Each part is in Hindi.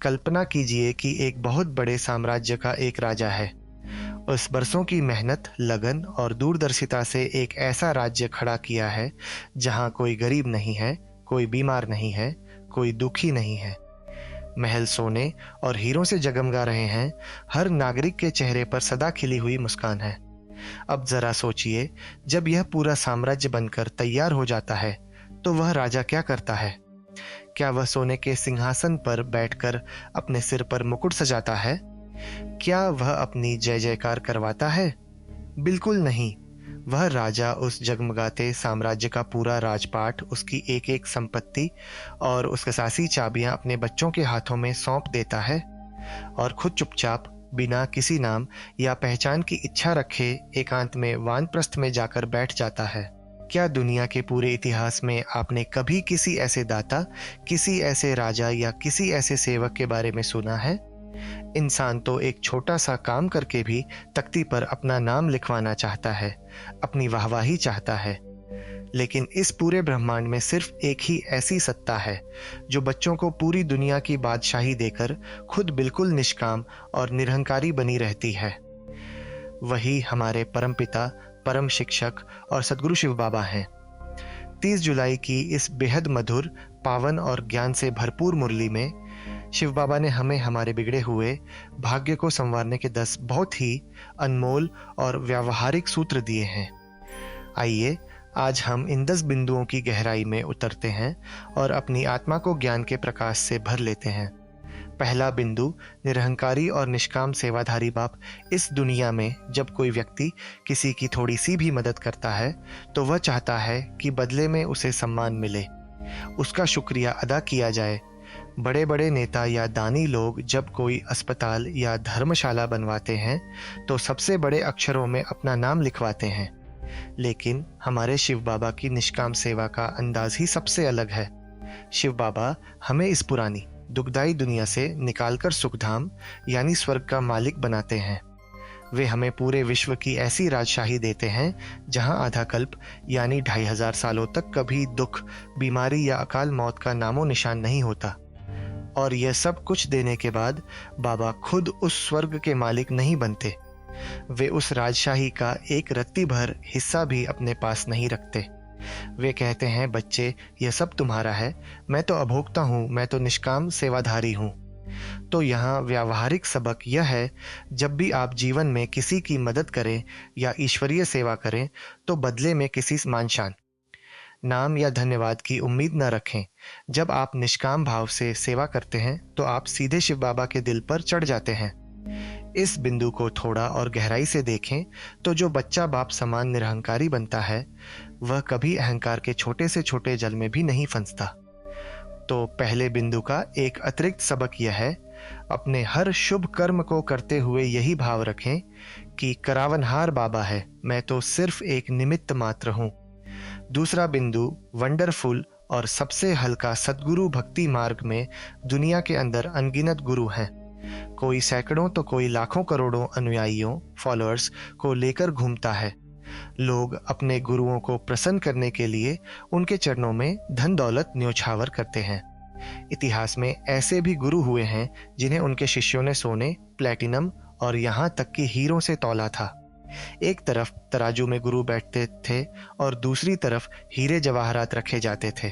कल्पना कीजिए कि एक बहुत बड़े साम्राज्य का एक राजा है। उस बरसों की मेहनत, लगन और दूरदर्शिता से एक ऐसा राज्य खड़ा किया है जहां कोई गरीब नहीं है, कोई बीमार नहीं है, कोई दुखी नहीं है। महल सोने और हीरों से जगमगा रहे हैं, हर नागरिक के चेहरे पर सदा खिली हुई मुस्कान है। अब जरा सोचिए, जब यह पूरा साम्राज्य बनकर तैयार हो जाता है तो वह राजा क्या करता है? क्या वह सोने के सिंहासन पर बैठकर अपने सिर पर मुकुट सजाता है? क्या वह अपनी जय जयकार करवाता है? बिल्कुल नहीं। वह राजा उस जगमगाते साम्राज्य का पूरा राजपाट, उसकी एक एक संपत्ति और उसके सारी चाबियां अपने बच्चों के हाथों में सौंप देता है और खुद चुपचाप, बिना किसी नाम या पहचान की इच्छा रखे, एकांत में वानप्रस्थ में जाकर बैठ जाता है। क्या दुनिया के पूरे इतिहास में आपने कभी किसी ऐसे दाता, किसी ऐसे राजा या किसी ऐसे सेवक के बारे में सुना है? इंसान तो एक छोटा सा काम करके भी तख्ती पर अपना नाम लिखवाना चाहता है, अपनी वाहवाही चाहता है। लेकिन इस पूरे ब्रह्मांड में सिर्फ एक ही ऐसी सत्ता है जो बच्चों को पूरी दुनिया की बादशाही देकर खुद बिल्कुल निष्काम और निरहंकारी बनी रहती है। वही हमारे परमपिता, परम शिक्षक और सद्गुरु शिव बाबा हैं। 30 जुलाई की इस बेहद मधुर, पावन और ज्ञान से भरपूर मुरली में शिव बाबा ने हमें हमारे बिगड़े हुए भाग्य को संवारने के 10 बहुत ही अनमोल और व्यावहारिक सूत्र दिए हैं। आइए आज हम इन 10 बिंदुओं की गहराई में उतरते हैं और अपनी आत्मा को ज्ञान के प्रकाश से भर लेते हैं। पहला बिंदु, निरहंकारी और निष्काम सेवाधारी बाप। इस दुनिया में जब कोई व्यक्ति किसी की थोड़ी सी भी मदद करता है तो वह चाहता है कि बदले में उसे सम्मान मिले, उसका शुक्रिया अदा किया जाए। बड़े बड़े नेता या दानी लोग जब कोई अस्पताल या धर्मशाला बनवाते हैं तो सबसे बड़े अक्षरों में अपना नाम लिखवाते हैं। लेकिन हमारे शिव बाबा की निष्काम सेवा का अंदाज ही सबसे अलग है। शिव बाबा हमें इस पुरानी दुखदाई दुनिया से निकालकर सुखधाम यानी स्वर्ग का मालिक बनाते हैं। वे हमें पूरे विश्व की ऐसी राजशाही देते हैं जहां आधा कल्प यानी 2500 सालों तक कभी दुख, बीमारी या अकाल मौत का नामो निशान नहीं होता। और यह सब कुछ देने के बाद बाबा खुद उस स्वर्ग के मालिक नहीं बनते। वे उस राजशाही का एक रत्ती भर हिस्सा भी अपने पास नहीं रखते। वे कहते हैं, बच्चे यह सब तुम्हारा है, मैं तो अभोक्ता हूँ, मैं तो निष्काम सेवाधारी हूँ। तो यहाँ व्यावहारिक सबक यह है, जब भी आप जीवन में किसी की मदद करें या ईश्वरीय सेवा करें तो बदले में किसी मान-शान, नाम या धन्यवाद की उम्मीद न रखें। जब आप निष्काम भाव से सेवा करते हैं तो आप सीधे शिव बाबा के दिल पर चढ़ जाते हैं। इस बिंदु को थोड़ा और गहराई से देखें तो जो बच्चा बाप समान निरहंकारी बनता है वह कभी अहंकार के छोटे से छोटे जल में भी नहीं फंसता। तो पहले बिंदु का एक अतिरिक्त सबक यह है, अपने हर शुभ कर्म को करते हुए यही भाव रखें कि करावनहार बाबा है, मैं तो सिर्फ एक निमित्त मात्र हूँ। दूसरा बिंदु, वंडरफुल और सबसे हल्का सद्गुरु भक्ति मार्ग में दुनिया के अंदर अनगिनत गुरु हैं। कोई सैकड़ों तो कोई लाखों करोड़ों अनुयायियों, फॉलोअर्स को लेकर घूमता है। लोग अपने गुरुओं को प्रसन्न करने के लिए उनके चरणों में धन दौलत न्योछावर करते हैं। इतिहास में ऐसे भी गुरु हुए हैं जिन्हें उनके शिष्यों ने सोने, प्लैटिनम और यहाँ तक कि हीरों से तौला था। एक तरफ तराजू में गुरु बैठते थे और दूसरी तरफ हीरे जवाहरात रखे जाते थे।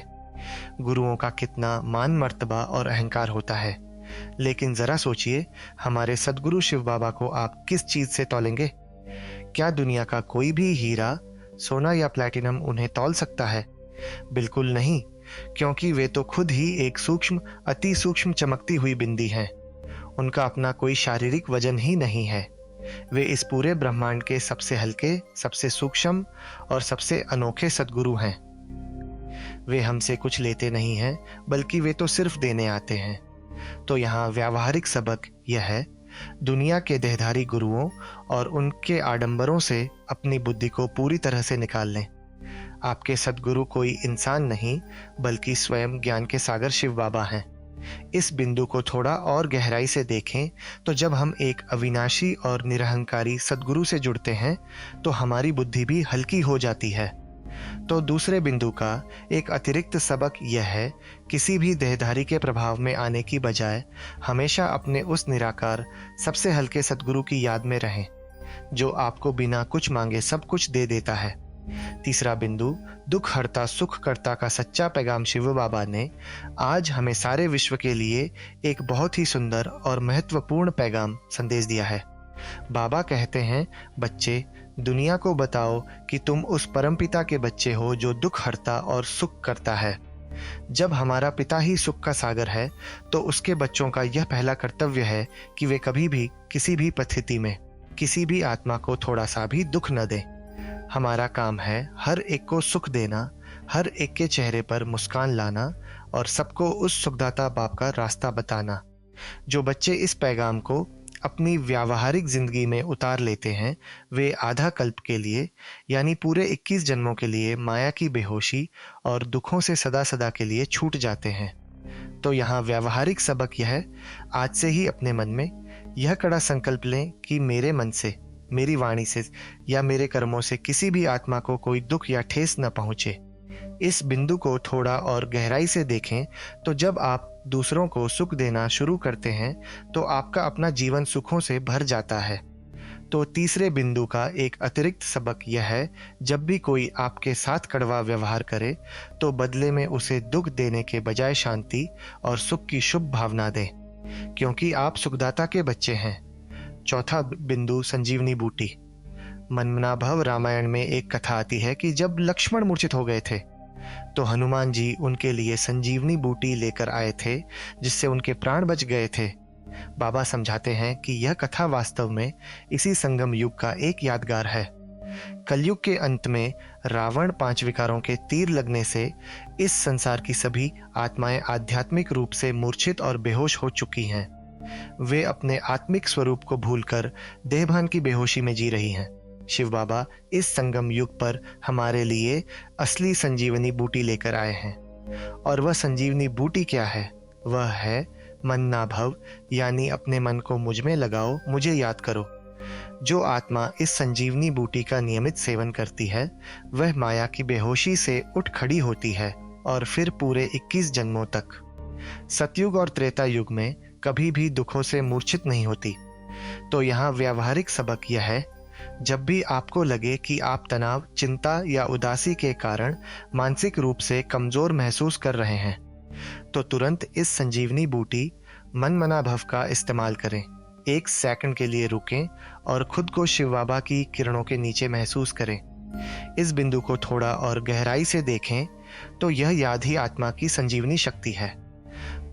गुरुओं का कितना मान मर्तबा और अहंकार होता है। लेकिन जरा सोचिए, हमारे सद्गुरु शिव बाबा को आप किस चीज से तौलेंगे? क्या दुनिया का कोई भी हीरा, सोना या प्लैटिनम उन्हें तौल सकता है? बिल्कुल नहीं, क्योंकि वे तो खुद ही एक सूक्ष्म, अति सूक्ष्म चमकती हुई बिंदी हैं। उनका अपना कोई शारीरिक वजन ही नहीं है। वे इस पूरे ब्रह्मांड के सबसे हल्के, सबसे सूक्ष्म और सबसे अनोखे सद्गुरु हैं। वे हमसे कुछ लेते नहीं हैं, बल्कि वे तो सिर्फ देने आते हैं। तो यहाँ व्यावहारिक सबक यह है, दुनिया के देहधारी गुरुओं और उनके आडंबरों से अपनी बुद्धि को पूरी तरह से निकाल लें। आपके सद्गुरु कोई इंसान नहीं, बल्कि स्वयं ज्ञान के सागर शिव बाबा हैं। इस बिंदु को थोड़ा और गहराई से देखें तो जब हम एक अविनाशी और निरहंकारी सद्गुरु से जुड़ते हैं तो हमारी बुद्धि भी हल्की हो जाती है। तो दूसरे बिंदु का एक अतिरिक्त सबक यह है, किसी भी देहधारी के प्रभाव में आने की बजाय हमेशा अपने उस निराकार सबसे हल्के सद्गुरु की याद में रहें, जो आपको बिना कुछ मांगे सब कुछ दे देता है। तीसरा बिंदु, दुख हरता सुख करता का सच्चा पैगाम शिव बाबा ने आज हमें सारे विश्व के लिए एक बहुत ही सुंदर और महत्वपूर्ण पैगाम संदेश दिया है। बाबा कहते हैं, बच्चे, दुनिया को बताओ कि तुम उस परमपिता के बच्चे हो जो दुख हरता और सुख करता है। जब हमारा पिता ही सुख का सागर है, तो उसके बच्चों का यह पहला कर्तव्य है कि वे कभी भी किसी भी परिस्थिति में किसी भी आत्मा को थोड़ा सा भी दुख न दें। हमारा काम है हर एक को सुख देना, हर एक के चेहरे पर मुस्कान लाना और सबको उस सुखदाता बाप का रास्ता बताना। जो बच्चे इस पैगाम को अपनी व्यावहारिक जिंदगी में उतार लेते हैं, वे आधा कल्प के लिए यानी पूरे 21 जन्मों के लिए माया की बेहोशी और दुखों से सदा सदा के लिए छूट जाते हैं। तो यहाँ व्यावहारिक सबक यह है, आज से ही अपने मन में यह कड़ा संकल्प लें कि मेरे मन से, मेरी वाणी से या मेरे कर्मों से किसी भी आत्मा को कोई दुख या ठेस न पहुंचे। इस बिंदु को थोड़ा और गहराई से देखें तो जब आप दूसरों को सुख देना शुरू करते हैं तो आपका अपना जीवन सुखों से भर जाता है। तो तीसरे बिंदु का एक अतिरिक्त सबक यह है, जब भी कोई आपके साथ कड़वा व्यवहार करे तो बदले में उसे दुख देने के बजाय शांति और सुख की शुभ भावना दें, क्योंकि आप सुखदाता के बच्चे हैं। चौथा बिंदु, संजीवनी बूटी। मन्मनाभव रामायण में एक कथा आती है कि जब लक्ष्मण मूर्छित हो गए थे तो हनुमान जी उनके लिए संजीवनी बूटी लेकर आए थे, जिससे उनके प्राण बच गए थे। बाबा समझाते हैं कि यह कथा वास्तव में इसी संगम युग का एक यादगार है। कलयुग के अंत में रावण 5 विकारों के तीर लगने से इस संसार की सभी आत्माएं आध्यात्मिक रूप से मूर्छित और बेहोश हो चुकी हैं। वे अपने आत्मिक स्वरूप को भूलकर देहभान की बेहोशी में जी रही हैं। शिव बाबा इस संगम युग पर हमारे लिए असली संजीवनी बूटी लेकर आए हैं। और वह संजीवनी बूटी क्या है? वह है मन ना भव, यानी अपने मन को मुझ में लगाओ, मुझे याद करो। जो आत्मा इस संजीवनी बूटी का नियमित सेवन करती है, वह माया की बेहोशी से उठ खड़ी होती है और फिर पूरे 21 जन्मों तक सतयुग और त्रेता युग में कभी भी दुखों से मूर्छित नहीं होती। तो यहाँ व्यावहारिक सबक यह है, जब भी आपको लगे कि आप तनाव, चिंता या उदासी के कारण मानसिक रूप से कमजोर महसूस कर रहे हैं, तो तुरंत इस संजीवनी बूटी मन मना भव का इस्तेमाल करें। 1 सेकंड के लिए रुकें और खुद को शिव बाबा की किरणों के नीचे महसूस करें। इस बिंदु को थोड़ा और गहराई से देखें तो यह याद ही आत्मा की संजीवनी शक्ति है।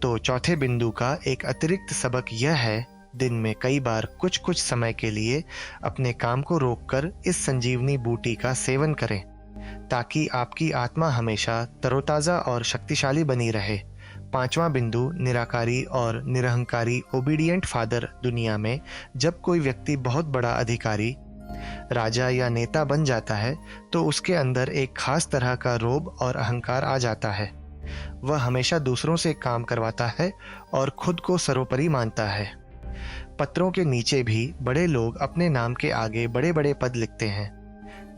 तो चौथे बिंदु का एक अतिरिक्त सबक यह है, दिन में कई बार कुछ कुछ समय के लिए अपने काम को रोककर इस संजीवनी बूटी का सेवन करें, ताकि आपकी आत्मा हमेशा तरोताज़ा और शक्तिशाली बनी रहे। 5वां बिंदु, निराकारी और निरहंकारी ओबीडिएंट फादर। दुनिया में जब कोई व्यक्ति बहुत बड़ा अधिकारी, राजा या नेता बन जाता है तो उसके अंदर एक खास तरह का रोब और अहंकार आ जाता है। वह हमेशा दूसरों से काम करवाता है और खुद को सर्वोपरि मानता है। पत्रों के नीचे भी बड़े लोग अपने नाम के आगे बड़े बड़े पद लिखते हैं,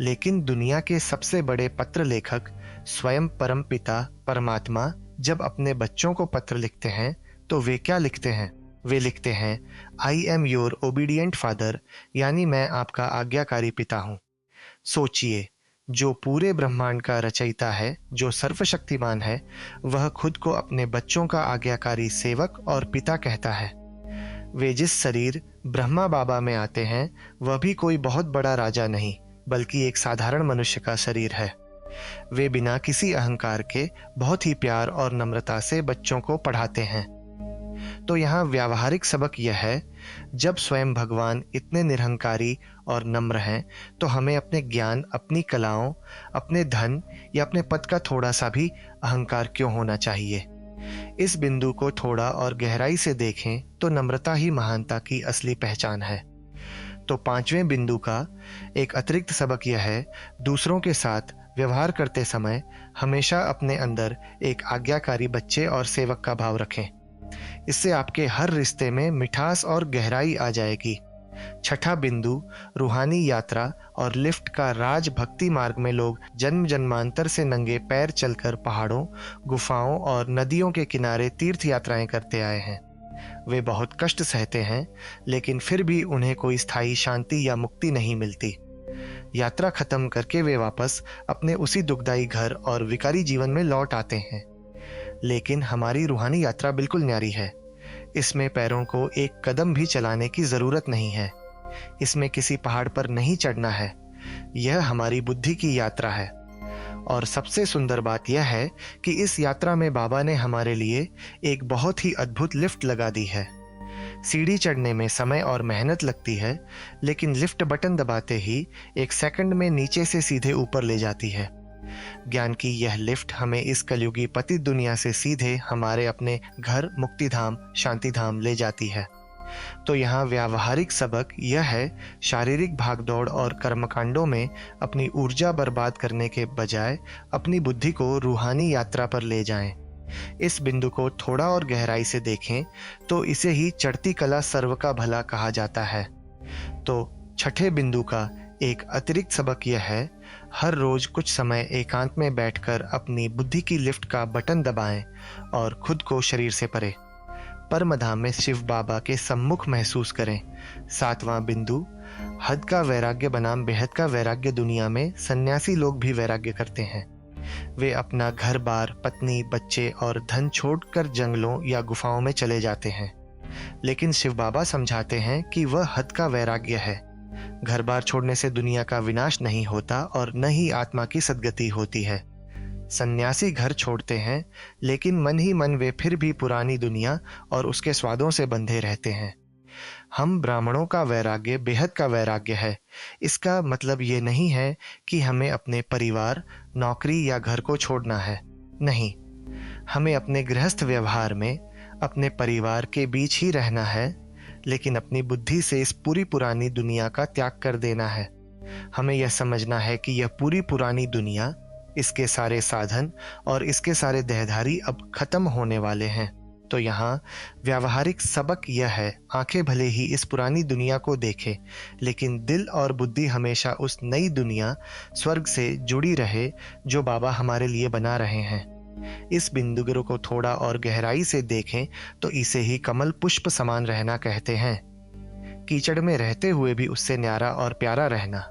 लेकिन दुनिया के सबसे बड़े पत्र लेखक स्वयं परम पिता परमात्मा जब अपने बच्चों को पत्र लिखते हैं तो वे क्या लिखते हैं? वे लिखते हैं, I am your obedient father, यानी मैं आपका आज्ञाकारी पिता हूँ। सोचिए, जो पूरे ब्रह्मांड का रचयिता है, जो सर्वशक्तिमान है, वह खुद को अपने बच्चों का आज्ञाकारी सेवक और पिता कहता है। वे जिस शरीर ब्रह्मा बाबा में आते हैं, वह भी कोई बहुत बड़ा राजा नहीं, बल्कि एक साधारण मनुष्य का शरीर है। वे बिना किसी अहंकार के बहुत ही प्यार और नम्रता से बच्चों को पढ़ाते हैं। तो यहाँ व्यावहारिक सबक यह है, जब स्वयं भगवान इतने निरहंकारी और नम्र हैं, तो हमें अपने ज्ञान, अपनी कलाओं, अपने धन या अपने पद का थोड़ा सा भी अहंकार क्यों होना चाहिए? इस बिंदु को थोड़ा और गहराई से देखें तो नम्रता ही महानता की असली पहचान है। तो 5वें बिंदु का एक अतिरिक्त सबक यह है, दूसरों के साथ व्यवहार करते समय हमेशा अपने अंदर एक आज्ञाकारी बच्चे और सेवक का भाव रखें। इससे आपके हर रिश्ते में मिठास और गहराई आ जाएगी। छठा बिंदु रूहानी यात्रा और लिफ्ट का राज भक्ति मार्ग में लोग जन्म जन्मांतर से नंगे पैर चलकर पहाड़ों, गुफाओं और नदियों के किनारे तीर्थ यात्राएं करते आए हैं। वे बहुत कष्ट सहते हैं, लेकिन फिर भी उन्हें कोई स्थायी शांति या मुक्ति नहीं मिलती। यात्रा खत्म करके वे वापस अपने उसी दुखदाई घर और विकारी जीवन में लौट आते हैं। लेकिन हमारी रूहानी यात्रा बिल्कुल न्यारी है। इसमें पैरों को एक कदम भी चलाने की जरूरत नहीं है। इसमें किसी पहाड़ पर नहीं चढ़ना है। यह हमारी बुद्धि की यात्रा है। और सबसे सुंदर बात यह है कि इस यात्रा में बाबा ने हमारे लिए एक बहुत ही अद्भुत लिफ्ट लगा दी है। सीढ़ी चढ़ने में समय और मेहनत लगती है, लेकिन लिफ्ट बटन दबाते ही एक सेकंड में नीचे से सीधे ऊपर ले जाती है। ज्ञान की यह लिफ्ट हमें इस कलयुगी पतित दुनिया से सीधे हमारे अपने घर मुक्तिधाम शांतिधाम ले जाती है। तो यहाँ व्यावहारिक सबक यह है, शारीरिक भागदौड़ और कर्मकांडों में अपनी ऊर्जा बर्बाद करने के बजाय अपनी बुद्धि को रूहानी यात्रा पर ले जाएं। इस बिंदु को थोड़ा और गहराई से देखें तो इसे ही चढ़ती कला सर्व का भला कहा जाता है। तो छठे बिंदु का एक अतिरिक्त सबक यह है, हर रोज कुछ समय एकांत में बैठकर अपनी बुद्धि की लिफ्ट का बटन दबाएं और खुद को शरीर से परे परमधाम में शिव बाबा के सम्मुख महसूस करें। सातवां बिंदु, हद का वैराग्य बनाम बेहद का वैराग्य। दुनिया में सन्यासी लोग भी वैराग्य करते हैं। वे अपना घर बार, पत्नी, बच्चे और धन छोड़कर जंगलों या गुफाओं में चले जाते हैं। लेकिन शिव बाबा समझाते हैं कि वह हद का वैराग्य है। घर बार छोड़ने से दुनिया का विनाश नहीं होता और न ही आत्मा की सद्गति होती है। सन्यासी घर छोड़ते हैं, लेकिन मन ही मन वे फिर भी पुरानी दुनिया और उसके स्वादों से बंधे रहते हैं। हम ब्राह्मणों का वैराग्य बेहद का वैराग्य है। इसका मतलब ये नहीं है कि हमें अपने परिवार, नौकरी या घर को छोड़ना है। नहीं, हमें अपने गृहस्थ व्यवहार में अपने परिवार के बीच ही रहना है, लेकिन अपनी बुद्धि से इस पूरी पुरानी दुनिया का त्याग कर देना है। हमें यह समझना है कि यह पूरी पुरानी दुनिया, इसके सारे साधन और इसके सारे देहधारी अब खत्म होने वाले हैं। तो यहाँ व्यावहारिक सबक यह है, आंखें भले ही इस पुरानी दुनिया को देखे, लेकिन दिल और बुद्धि हमेशा उस नई दुनिया स्वर्ग से जुड़ी रहे जो बाबा हमारे लिए बना रहे हैं। इस बिंदु को थोड़ा और गहराई से देखें तो इसे ही कमल पुष्प समान रहना कहते हैं। कीचड़ में रहते हुए भी उससे न्यारा और प्यारा रहना।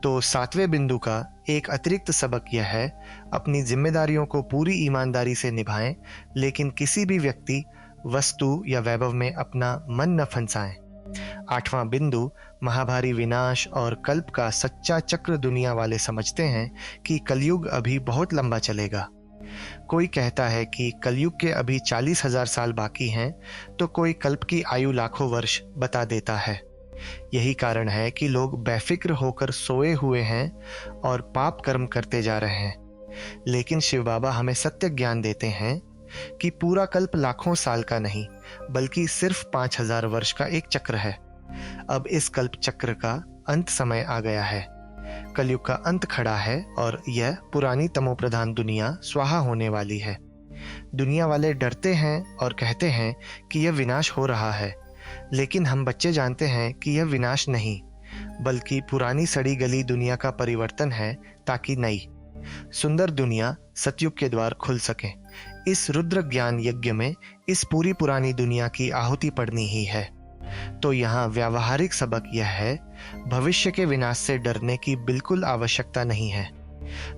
तो सातवें बिंदु का एक अतिरिक्त सबक यह है, अपनी जिम्मेदारियों को पूरी ईमानदारी से निभाएं, लेकिन किसी भी व्यक्ति, वस्तु या वैभव में अपना मन न फंसाएं। आठवां बिंदु, महाभारी विनाश और कल्प का सच्चा चक्र। दुनिया वाले समझते हैं कि कलयुग अभी बहुत लंबा चलेगा। कोई कहता है कि कलयुग के अभी 40,000 साल बाकी हैं, तो कोई कल्प की आयु लाखों वर्ष बता देता है। यही कारण है कि लोग बेफिक्र होकर सोए हुए हैं और पाप कर्म करते जा रहे हैं। लेकिन शिव बाबा हमें सत्य ज्ञान देते हैं कि पूरा कल्प लाखों साल का नहीं, बल्कि सिर्फ 5,000 वर्ष का एक चक्र है। अब इस कल्प चक्र का अंत समय आ गया है। कलयुग का अंत खड़ा है और यह पुरानी तमोप्रधान दुनिया स्वाहा होने वाली है। दुनिया वाले डरते हैं और कहते हैं कि यह विनाश हो रहा है, लेकिन हम बच्चे जानते हैं कि यह विनाश नहीं, बल्कि पुरानी सड़ी गली दुनिया का परिवर्तन है, ताकि नई सुंदर दुनिया सतयुग के द्वार खुल सके। इस रुद्र ज्ञान यज्ञ में इस पूरी पुरानी दुनिया की आहुति पड़नी ही है। तो यहाँ व्यावहारिक सबक यह है, भविष्य के विनाश से डरने की बिल्कुल आवश्यकता नहीं है।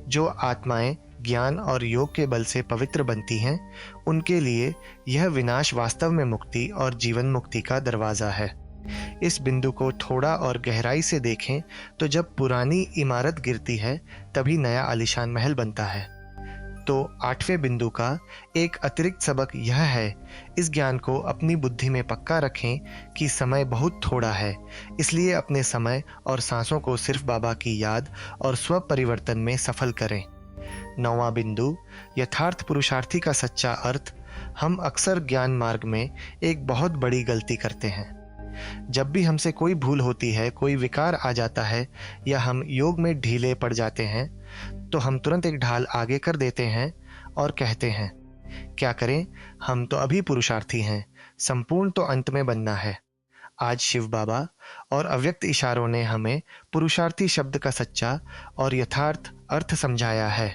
जो आत्माएं ज्ञान और योग के बल से पवित्र बनती हैं, उनके लिए यह विनाश वास्तव में मुक्ति और जीवन मुक्ति का दरवाजा है। इस बिंदु को थोड़ा और गहराई से देखें तो जब पुरानी इमारत गिरती है, तभी नया आलीशान महल बनता है। तो आठवें बिंदु का एक अतिरिक्त सबक यह है, इस ज्ञान को अपनी बुद्धि में पक्का रखें कि समय बहुत थोड़ा है, इसलिए अपने समय और सांसों को सिर्फ बाबा की याद और स्व परिवर्तन में सफल करें। नौवां बिंदु, यथार्थ पुरुषार्थी का सच्चा अर्थ। हम अक्सर ज्ञान मार्ग में एक बहुत बड़ी गलती करते हैं। जब भी हमसे कोई भूल होती है, कोई विकार आ जाता है या हम योग में ढीले पड़ जाते हैं, तो हम तुरंत एक ढाल आगे कर देते हैं और कहते हैं, क्या करें, हम तो अभी पुरुषार्थी हैं, संपूर्ण तो अंत में बनना है। आज शिव बाबा और अव्यक्त इशारों ने हमें पुरुषार्थी शब्द का सच्चा और यथार्थ अर्थ समझाया है।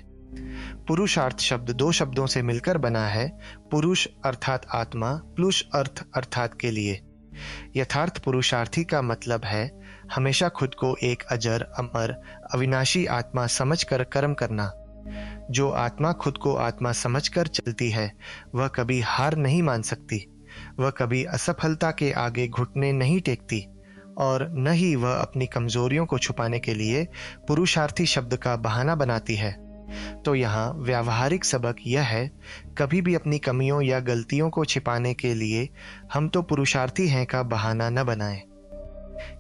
पुरुषार्थ शब्द दो शब्दों से मिलकर बना है, पुरुष अर्थात आत्मा, प्लुष अर्थ अर्थात के लिए। यथार्थ पुरुषार्थी का मतलब है हमेशा खुद को एक अजर, अमर, अविनाशी आत्मा समझकर कर्म करना। जो आत्मा खुद को आत्मा समझकर चलती है वह कभी हार नहीं मान सकती, वह कभी असफलता के आगे घुटने नहीं टेकती और न ही वह अपनी कमजोरियों को छुपाने के लिए पुरुषार्थी शब्द का बहाना बनाती है। तो यहाँ व्यावहारिक सबक यह है, कभी भी अपनी कमियों या गलतियों को छिपाने के लिए हम तो पुरुषार्थी हैं का बहाना न बनाएं।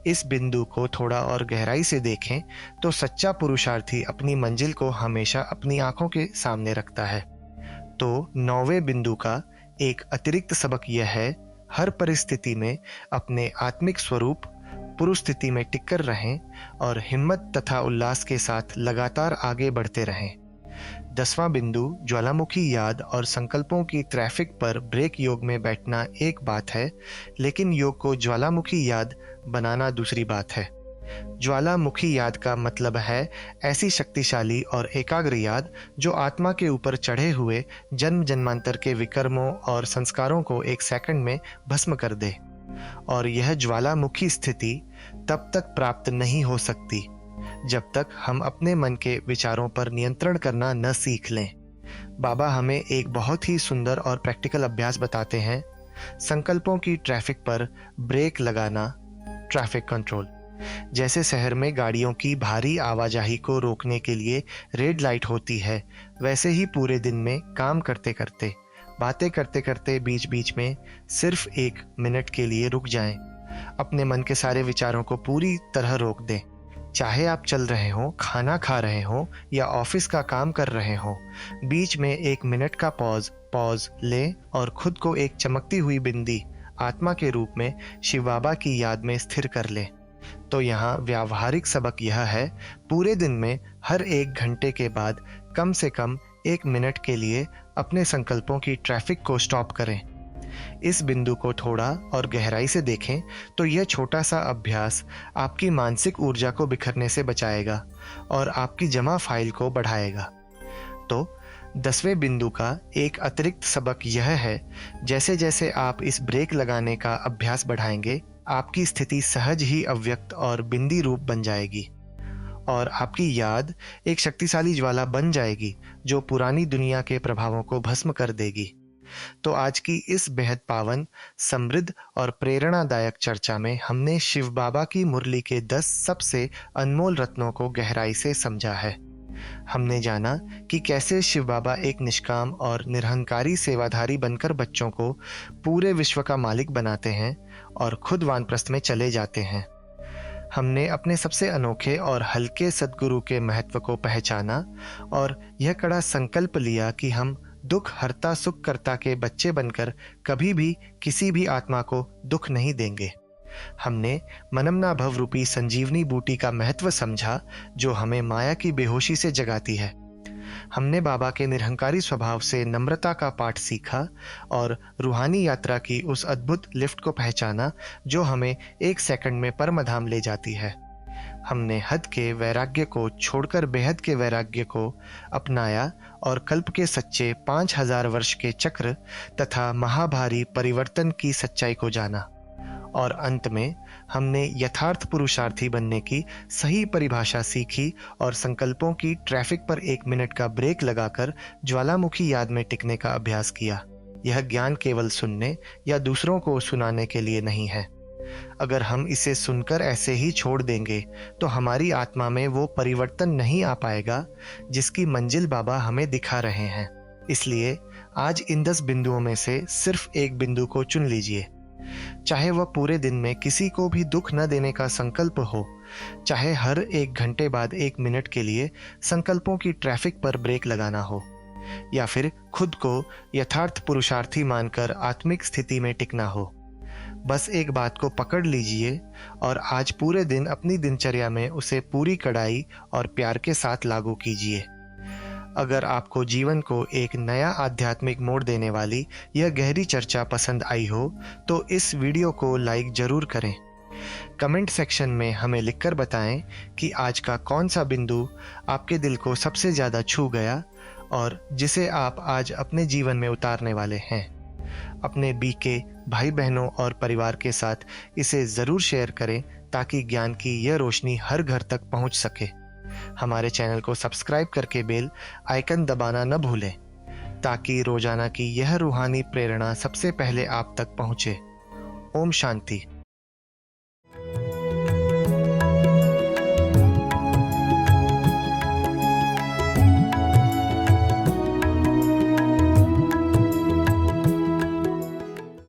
इस बिंदु को थोड़ा और गहराई से देखें तो सच्चा पुरुषार्थी अपनी मंजिल को हमेशा अपनी आंखों के सामने रखता है। तो 9वें बिंदु का एक अतिरिक्त सबक यह है, हर परिस्थिति में अपने आत्मिक स्वरूप पुरुष स्थिति में टिककर रहें और हिम्मत तथा उल्लास के साथ लगातार आगे बढ़ते रहें। 10वां बिंदु ज्वालामुखी याद और संकल्पों की ट्रैफिक पर ब्रेक योग में बैठना एक बात है, लेकिन योग को ज्वालामुखी याद बनाना दूसरी बात है। ज्वालामुखी याद का मतलब है ऐसी शक्तिशाली और एकाग्र याद जो आत्मा के ऊपर चढ़े हुए जन्म जन्मांतर के विकर्मों और संस्कारों को एक सेकंड में भस्म कर दे। और यह ज्वालामुखी स्थिति तब तक प्राप्त नहीं हो सकती जब तक हम अपने मन के विचारों पर नियंत्रण करना न सीख लें। बाबा हमें एक बहुत ही सुंदर और प्रैक्टिकल अभ्यास बताते हैं, संकल्पों की ट्रैफिक पर ब्रेक लगाना, ट्रैफिक कंट्रोल। जैसे शहर में गाड़ियों की भारी आवाजाही को रोकने के लिए रेड लाइट होती है, वैसे ही पूरे दिन में काम करते करते, बातें करते करते बीच बीच में सिर्फ 1 मिनट के लिए रुक जाएं। अपने मन के सारे विचारों को पूरी तरह रोक दें। चाहे आप चल रहे हों, खाना खा रहे हों या ऑफिस का काम कर रहे हों, बीच में 1 मिनट का पॉज लें और खुद को एक चमकती हुई बिंदी आत्मा के रूप में शिव बाबा की याद में स्थिर कर लें। तो यहाँ व्यावहारिक सबक यह है, पूरे दिन में हर 1 घंटे के बाद कम से कम 1 मिनट के लिए अपने संकल्पों की ट्रैफिक को स्टॉप करें। इस बिंदु को थोड़ा और गहराई से देखें तो यह छोटा सा अभ्यास आपकी मानसिक ऊर्जा को बिखरने से बचाएगा और आपकी जमा फाइल को बढ़ाएगा। तो 10वें बिंदु का एक अतिरिक्त सबक यह है, जैसे जैसे आप इस ब्रेक लगाने का अभ्यास बढ़ाएंगे, आपकी स्थिति सहज ही अव्यक्त और बिंदी रूप बन जाएगी और आपकी याद एक शक्तिशाली ज्वाला बन जाएगी जो पुरानी दुनिया के प्रभावों को भस्म कर देगी। तो आज की इस बेहद पावन, समृद्ध और प्रेरणादायक चर्चा में हमने शिव बाबा की मुरली के 10 सबसे अनमोल रत्नों को गहराई से समझा है। हमने जाना कि कैसे शिव बाबा एक निष्काम और निरहंकारी सेवाधारी बनकर बच्चों को पूरे विश्व का मालिक बनाते हैं और खुद वानप्रस्थ में चले जाते हैं। हमने अपने सबसे अनोखे और हल्के सद्गुरु के महत्व को पहचाना और यह कड़ा संकल्प लिया कि हम दुख हरता सुख करता के बच्चे बनकर कभी भी किसी भी आत्मा को दुख नहीं देंगे। हमने मनमना भव रूपी संजीवनी बूटी का महत्व समझा जो हमें माया की बेहोशी से जगाती है। हमने बाबा के निरहंकारी स्वभाव से नम्रता का पाठ सीखा और रूहानी यात्रा की उस अद्भुत लिफ्ट को पहचाना जो हमें 1 सेकंड में परमधाम ले जाती है। हमने हद के वैराग्य को छोड़कर बेहद के वैराग्य को अपनाया और कल्प के सच्चे 5000 वर्ष के चक्र तथा महाभारी परिवर्तन की सच्चाई को जाना। और अंत में हमने यथार्थ पुरुषार्थी बनने की सही परिभाषा सीखी और संकल्पों की ट्रैफिक पर 1 मिनट का ब्रेक लगाकर ज्वालामुखी याद में टिकने का अभ्यास किया। यह ज्ञान केवल सुनने या दूसरों को सुनाने के लिए नहीं है। अगर हम इसे सुनकर ऐसे ही छोड़ देंगे तो हमारी आत्मा में वो परिवर्तन नहीं आ पाएगा जिसकी मंजिल बाबा हमें दिखा रहे हैं। इसलिए आज इन 10 बिंदुओं में से सिर्फ एक बिंदु को चुन लीजिए। चाहे वह पूरे दिन में किसी को भी दुख न देने का संकल्प हो, चाहे हर 1 घंटे बाद 1 मिनट के लिए संकल्पों की ट्रैफिक पर ब्रेक लगाना हो, या फिर खुद को यथार्थ पुरुषार्थी मानकर आत्मिक स्थिति में टिकना हो। बस एक बात को पकड़ लीजिए और आज पूरे दिन अपनी दिनचर्या में उसे पूरी कड़ाई और प्यार के साथ लागू कीजिए। अगर आपको जीवन को एक नया आध्यात्मिक मोड़ देने वाली यह गहरी चर्चा पसंद आई हो तो इस वीडियो को लाइक जरूर करें। कमेंट सेक्शन में हमें लिखकर बताएं कि आज का कौन सा बिंदु आपके दिल को सबसे ज़्यादा छू गया और जिसे आप आज अपने जीवन में उतारने वाले हैं। अपने बीके भाई बहनों और परिवार के साथ इसे ज़रूर शेयर करें ताकि ज्ञान की यह रोशनी हर घर तक पहुंच सके। हमारे चैनल को सब्सक्राइब करके बेल आइकन दबाना न भूलें ताकि रोजाना की यह रूहानी प्रेरणा सबसे पहले आप तक पहुंचे। ओम शांति।